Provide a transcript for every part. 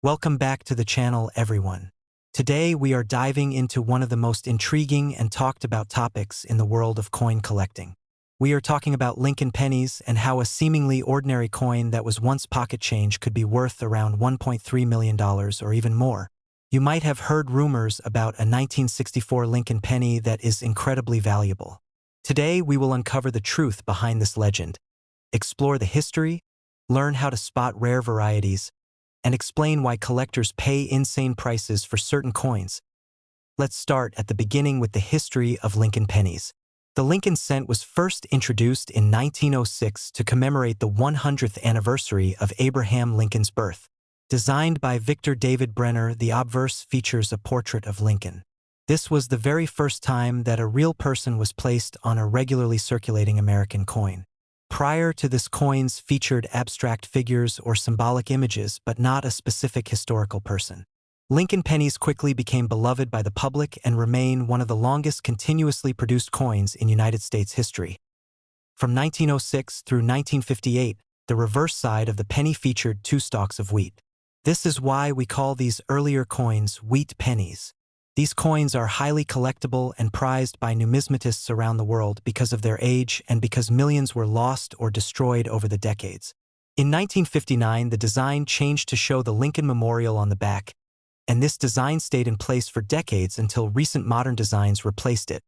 Welcome back to the channel, everyone. Today we are diving into one of the most intriguing and talked about topics in the world of coin collecting. We are talking about Lincoln pennies and how a seemingly ordinary coin that was once pocket change could be worth around $1.3 million or even more. You might have heard rumors about a 1964 Lincoln penny that is incredibly valuable. Today we will uncover the truth behind this legend, explore the history, learn how to spot rare varieties, and explain why collectors pay insane prices for certain coins. Let's start at the beginning with the history of Lincoln pennies. The Lincoln cent was first introduced in 1906 to commemorate the 100th anniversary of Abraham Lincoln's birth. Designed by Victor David Brenner, the obverse features a portrait of Lincoln. This was the very first time that a real person was placed on a regularly circulating American coin. Prior to this, coins featured abstract figures or symbolic images, but not a specific historical person. Lincoln pennies quickly became beloved by the public and remain one of the longest continuously produced coins in United States history. From 1906 through 1958, the reverse side of the penny featured 2 stalks of wheat. This is why we call these earlier coins wheat pennies. These coins are highly collectible and prized by numismatists around the world because of their age and because millions were lost or destroyed over the decades. In 1959, the design changed to show the Lincoln Memorial on the back, and this design stayed in place for decades until recent modern designs replaced it.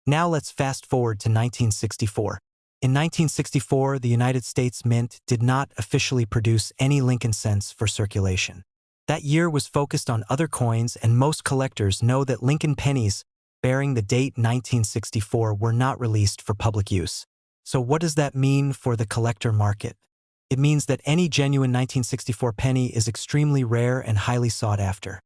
Now let's fast forward to 1964. In 1964, the United States Mint did not officially produce any Lincoln cents for circulation. That year was focused on other coins, and most collectors know that Lincoln pennies bearing the date 1964 were not released for public use. So what does that mean for the collector market? It means that any genuine 1964 penny is extremely rare and highly sought after.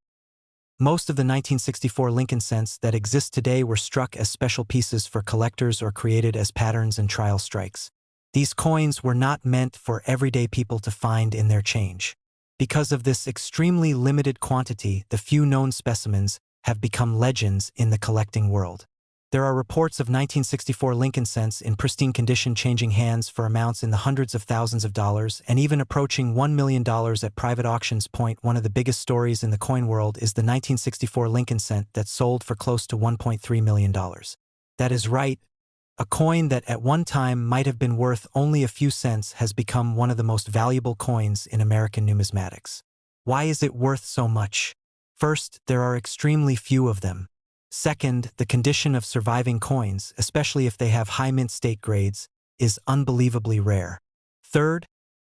Most of the 1964 Lincoln cents that exist today were struck as special pieces for collectors or created as patterns and trial strikes. These coins were not meant for everyday people to find in their change. Because of this extremely limited quantity, the few known specimens have become legends in the collecting world. There are reports of 1964 Lincoln cents in pristine condition changing hands for amounts in the hundreds of thousands of dollars and even approaching $1 million at private auctions. One of the biggest stories in the coin world is the 1964 Lincoln cent that sold for close to $1.3 million. That is right. A coin that at one time might have been worth only a few cents has become one of the most valuable coins in American numismatics. Why is it worth so much? First, there are extremely few of them. Second, the condition of surviving coins, especially if they have high mint state grades, is unbelievably rare. Third,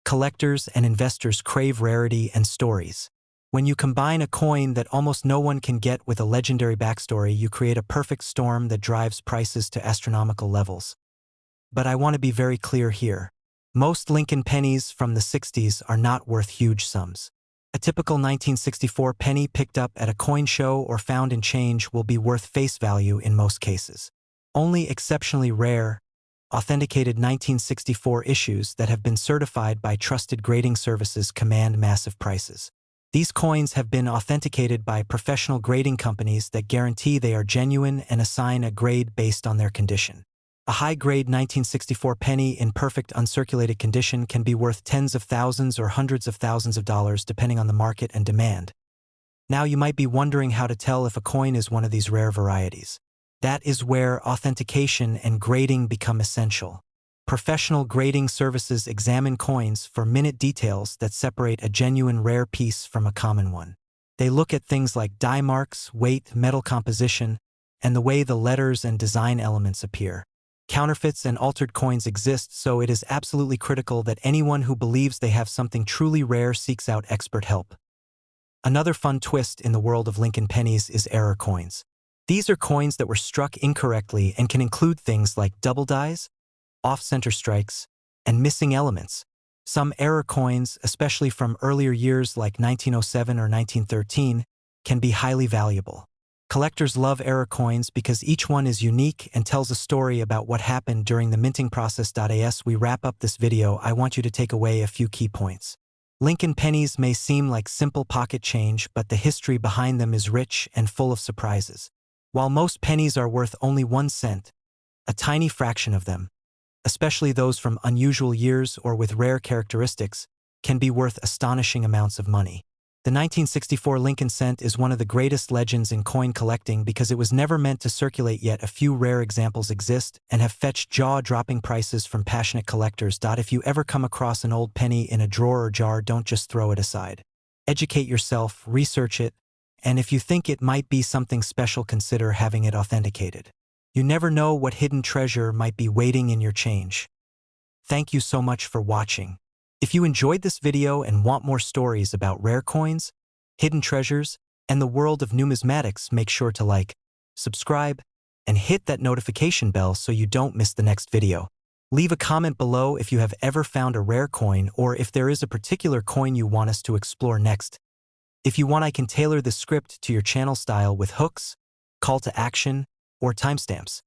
collectors and investors crave rarity and stories. When you combine a coin that almost no one can get with a legendary backstory, you create a perfect storm that drives prices to astronomical levels. But I want to be very clear here. Most Lincoln pennies from the 60s are not worth huge sums. A typical 1964 penny picked up at a coin show or found in change will be worth face value in most cases. Only exceptionally rare, authenticated 1964 issues that have been certified by trusted grading services command massive prices. These coins have been authenticated by professional grading companies that guarantee they are genuine and assign a grade based on their condition. A high-grade 1964 penny in perfect uncirculated condition can be worth tens of thousands or hundreds of thousands of dollars depending on the market and demand. Now you might be wondering how to tell if a coin is one of these rare varieties. That is where authentication and grading become essential. Professional grading services examine coins for minute details that separate a genuine rare piece from a common one. They look at things like die marks, weight, metal composition, and the way the letters and design elements appear. Counterfeits and altered coins exist, so it is absolutely critical that anyone who believes they have something truly rare seeks out expert help. Another fun twist in the world of Lincoln pennies is error coins. These are coins that were struck incorrectly and can include things like double dies, off-center strikes, and missing elements. Some error coins, especially from earlier years like 1907 or 1913, can be highly valuable. Collectors love error coins because each one is unique and tells a story about what happened during the minting process. As we wrap up this video, I want you to take away a few key points. Lincoln pennies may seem like simple pocket change, but the history behind them is rich and full of surprises. While most pennies are worth only 1 cent, a tiny fraction of them, especially those from unusual years or with rare characteristics, can be worth astonishing amounts of money. The 1964 Lincoln cent is one of the greatest legends in coin collecting because it was never meant to circulate, yet a few rare examples exist and have fetched jaw-dropping prices from passionate collectors. If you ever come across an old penny in a drawer or jar, don't just throw it aside. Educate yourself, research it, and if you think it might be something special, consider having it authenticated. You never know what hidden treasure might be waiting in your change. Thank you so much for watching. If you enjoyed this video and want more stories about rare coins, hidden treasures, and the world of numismatics, make sure to like, subscribe, and hit that notification bell so you don't miss the next video. Leave a comment below if you have ever found a rare coin or if there is a particular coin you want us to explore next. If you want, I can tailor the script to your channel style with hooks, call to action, or timestamps.